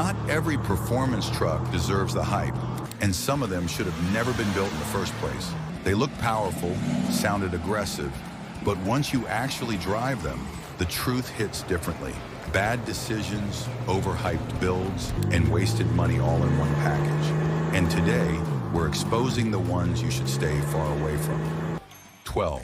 Not every performance truck deserves the hype, and some of them should have never been built in the first place. They look powerful, sounded aggressive, but once you actually drive them, the truth hits differently. Bad decisions, overhyped builds, and wasted money all in one package. And today, we're exposing the ones you should stay far away from. 12.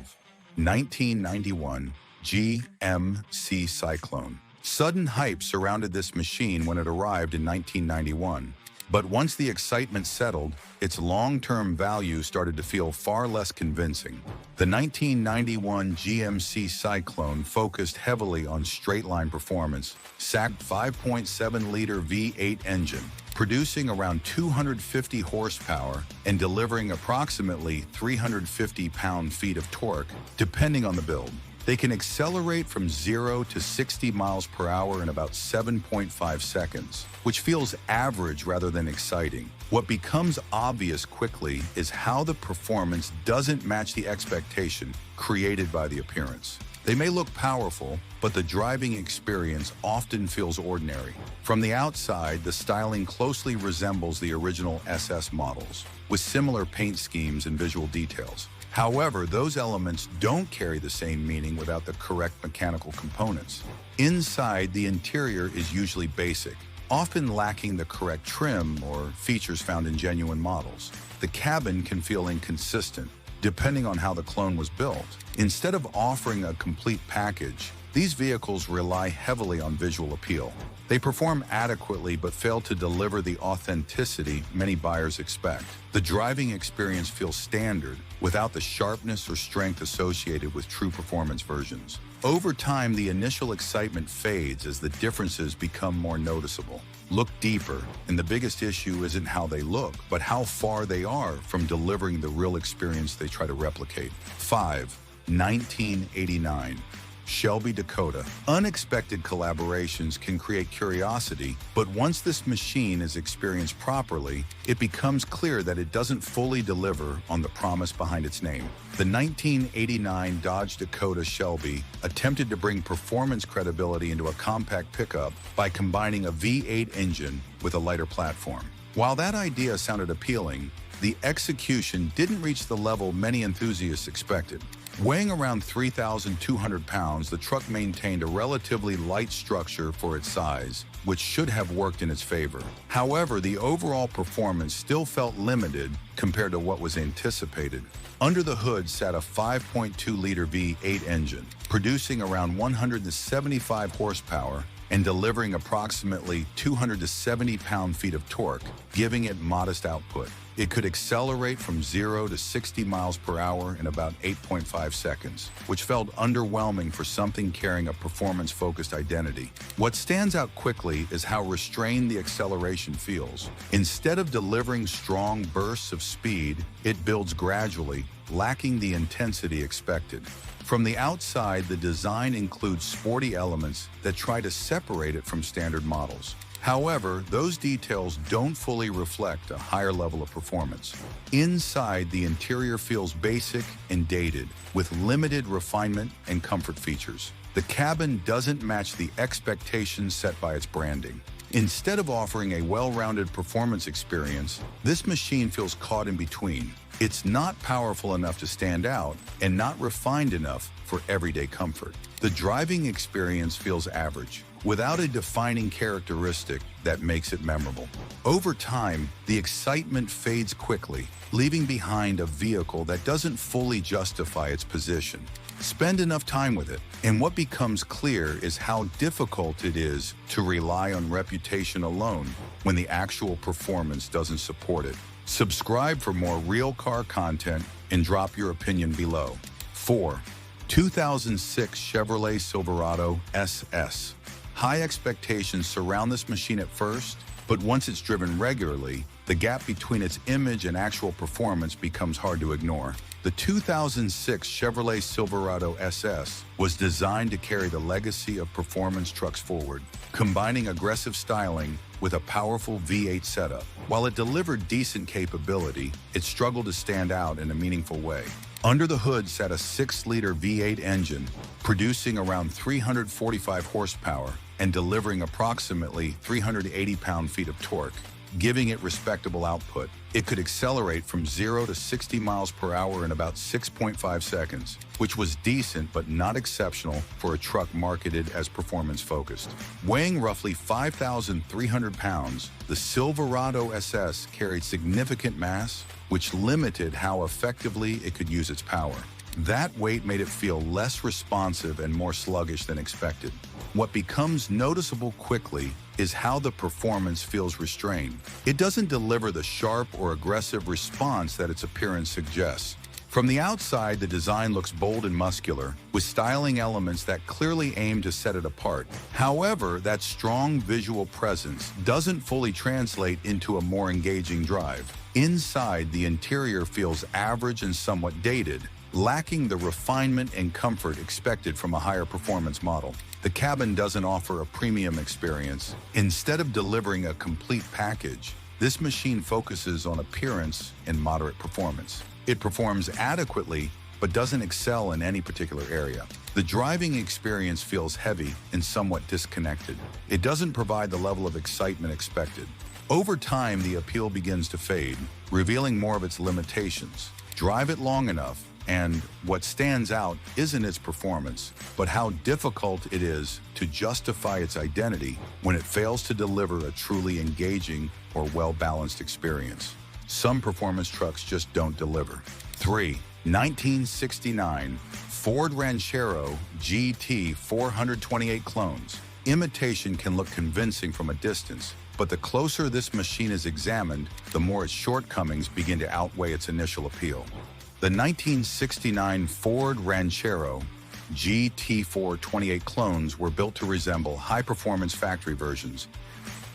1991 GMC Syclone. Sudden hype surrounded this machine when it arrived in 1991. But once the excitement settled, its long-term value started to feel far less convincing. The 1991 GMC Syclone focused heavily on straight-line performance, sacked 5.7-liter V8 engine, producing around 250 horsepower and delivering approximately 350 pound-feet of torque, depending on the build. They can accelerate from 0 to 60 miles per hour in about 7.5 seconds, which feels average rather than exciting. What becomes obvious quickly is how the performance doesn't match the expectation created by the appearance. They may look powerful, but the driving experience often feels ordinary. From the outside, the styling closely resembles the original SS models, with similar paint schemes and visual details. However, those elements don't carry the same meaning without the correct mechanical components. Inside, the interior is usually basic, often lacking the correct trim or features found in genuine models. The cabin can feel inconsistent, depending on how the clone was built. Instead of offering a complete package, these vehicles rely heavily on visual appeal. They perform adequately but fail to deliver the authenticity many buyers expect. The driving experience feels standard without the sharpness or strength associated with true performance versions. Over time, the initial excitement fades as the differences become more noticeable. Look deeper, and the biggest issue isn't how they look, but how far they are from delivering the real experience they try to replicate. 5. 1989 Shelby Dakota. Unexpected collaborations can create curiosity, but once this machine is experienced properly, it becomes clear that it doesn't fully deliver on the promise behind its name. The 1989 Dodge Dakota Shelby attempted to bring performance credibility into a compact pickup by combining a V8 engine with a lighter platform. While that idea sounded appealing, the execution didn't reach the level many enthusiasts expected. Weighing around 3,200 pounds, the truck maintained a relatively light structure for its size, which should have worked in its favor. However, the overall performance still felt limited compared to what was anticipated. Under the hood sat a 5.2-liter V8 engine, producing around 175 horsepower and delivering approximately 270 pound-feet of torque, giving it modest output. It could accelerate from 0 to 60 miles per hour in about 8.5 seconds, which felt underwhelming for something carrying a performance-focused identity. What stands out quickly is how restrained the acceleration feels. Instead of delivering strong bursts of speed, it builds gradually, lacking the intensity expected. From the outside, the design includes sporty elements that try to separate it from standard models. However, those details don't fully reflect a higher level of performance. Inside, the interior feels basic and dated, with limited refinement and comfort features. The cabin doesn't match the expectations set by its branding. Instead of offering a well-rounded performance experience, this machine feels caught in between. It's not powerful enough to stand out and not refined enough for everyday comfort. The driving experience feels average, without a defining characteristic that makes it memorable. Over time, the excitement fades quickly, leaving behind a vehicle that doesn't fully justify its position. Spend enough time with it, and what becomes clear is how difficult it is to rely on reputation alone when the actual performance doesn't support it. Subscribe for more real car content and drop your opinion below. 4. 2006 Chevrolet Silverado SS. High expectations surround this machine at first, but once it's driven regularly, the gap between its image and actual performance becomes hard to ignore. The 2006 Chevrolet Silverado SS was designed to carry the legacy of performance trucks forward, combining aggressive styling with a powerful V8 setup. While it delivered decent capability, it struggled to stand out in a meaningful way. Under the hood sat a 6-liter V8 engine, producing around 345 horsepower and delivering approximately 380 pound-feet of torque, giving it respectable output. It could accelerate from 0 to 60 miles per hour in about 6.5 seconds, which was decent but not exceptional for a truck marketed as performance-focused. Weighing roughly 5,300 pounds, the Silverado SS carried significant mass, which limited how effectively it could use its power. That weight made it feel less responsive and more sluggish than expected. What becomes noticeable quickly is how the performance feels restrained. It doesn't deliver the sharp or aggressive response that its appearance suggests. From the outside, the design looks bold and muscular, with styling elements that clearly aim to set it apart. However, that strong visual presence doesn't fully translate into a more engaging drive. Inside, the interior feels average and somewhat dated, lacking the refinement and comfort expected from a higher performance model. The cabin doesn't offer a premium experience. Instead of delivering a complete package, this machine focuses on appearance and moderate performance. It performs adequately, but doesn't excel in any particular area. The driving experience feels heavy and somewhat disconnected. It doesn't provide the level of excitement expected. Over time, the appeal begins to fade, revealing more of its limitations. Drive it long enough, and what stands out isn't its performance, but how difficult it is to justify its identity when it fails to deliver a truly engaging or well-balanced experience. Some performance trucks just don't deliver. 3. 1969 Ford Ranchero GT428 clones. Imitation can look convincing from a distance, but the closer this machine is examined, the more its shortcomings begin to outweigh its initial appeal. The 1969 Ford Ranchero GT428 clones were built to resemble high-performance factory versions,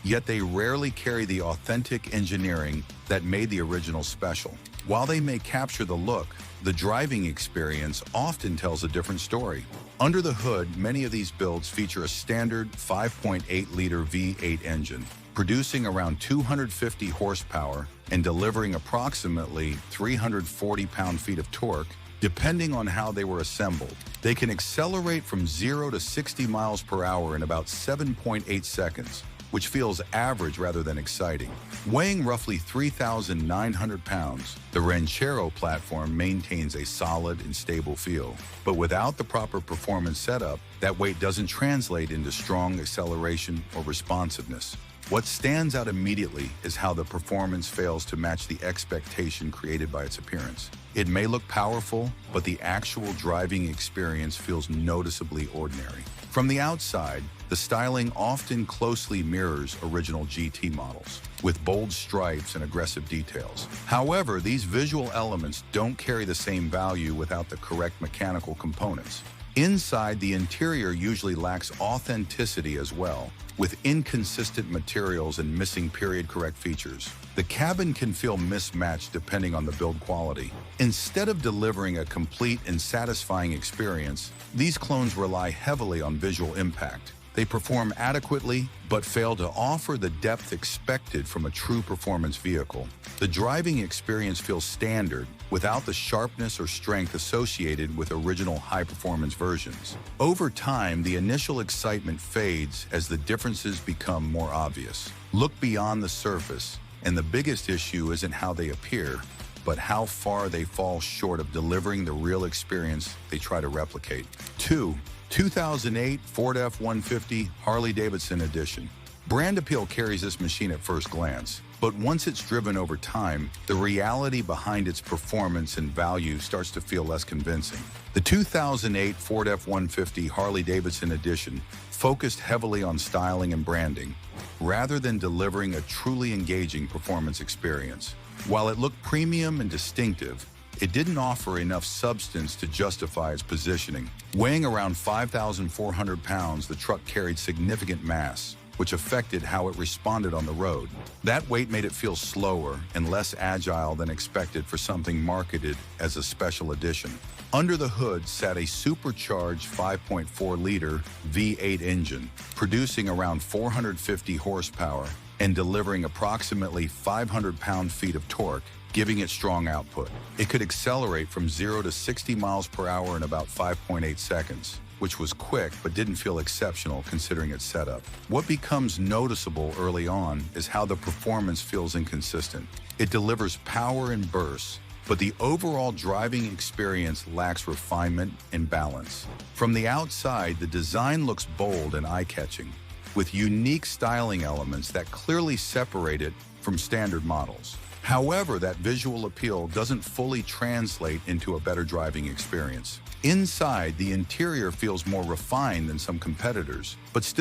yet they rarely carry the authentic engineering that made the original special. While they may capture the look, the driving experience often tells a different story. Under the hood, many of these builds feature a standard 5.8-liter V8 engine, producing around 250 horsepower and delivering approximately 340 pound-feet of torque, depending on how they were assembled. They can accelerate from 0 to 60 miles per hour in about 7.8 seconds, which feels average rather than exciting. Weighing roughly 3,900 pounds, the Ranchero platform maintains a solid and stable feel. But without the proper performance setup, that weight doesn't translate into strong acceleration or responsiveness. What stands out immediately is how the performance fails to match the expectation created by its appearance. It may look powerful, but the actual driving experience feels noticeably ordinary. From the outside, the styling often closely mirrors original GT models, with bold stripes and aggressive details. However, these visual elements don't carry the same value without the correct mechanical components. Inside, the interior usually lacks authenticity as well, with inconsistent materials and missing period-correct features. The cabin can feel mismatched depending on the build quality. Instead of delivering a complete and satisfying experience, these clones rely heavily on visual impact. They perform adequately, but fail to offer the depth expected from a true performance vehicle. The driving experience feels standard, without the sharpness or strength associated with original high-performance versions. Over time, the initial excitement fades as the differences become more obvious. Look beyond the surface, and the biggest issue isn't how they appear, but how far they fall short of delivering the real experience they try to replicate. 2. 2008 Ford F-150 Harley-Davidson Edition. Brand appeal carries this machine at first glance, but once it's driven over time, the reality behind its performance and value starts to feel less convincing. The 2008 Ford F-150 Harley-Davidson Edition focused heavily on styling and branding, rather than delivering a truly engaging performance experience. While it looked premium and distinctive, it didn't offer enough substance to justify its positioning. Weighing around 5,400 pounds, the truck carried significant mass, which affected how it responded on the road. That weight made it feel slower and less agile than expected for something marketed as a special edition. Under the hood sat a supercharged 5.4-liter V8 engine, producing around 450 horsepower and delivering approximately 500 pound-feet of torque, giving it strong output. It could accelerate from 0 to 60 miles per hour in about 5.8 seconds, which was quick but didn't feel exceptional considering its setup. What becomes noticeable early on is how the performance feels inconsistent. It delivers power in bursts, but the overall driving experience lacks refinement and balance. From the outside, the design looks bold and eye-catching, with unique styling elements that clearly separate it from standard models. However, that visual appeal doesn't fully translate into a better driving experience. Inside, the interior feels more refined than some competitors, but still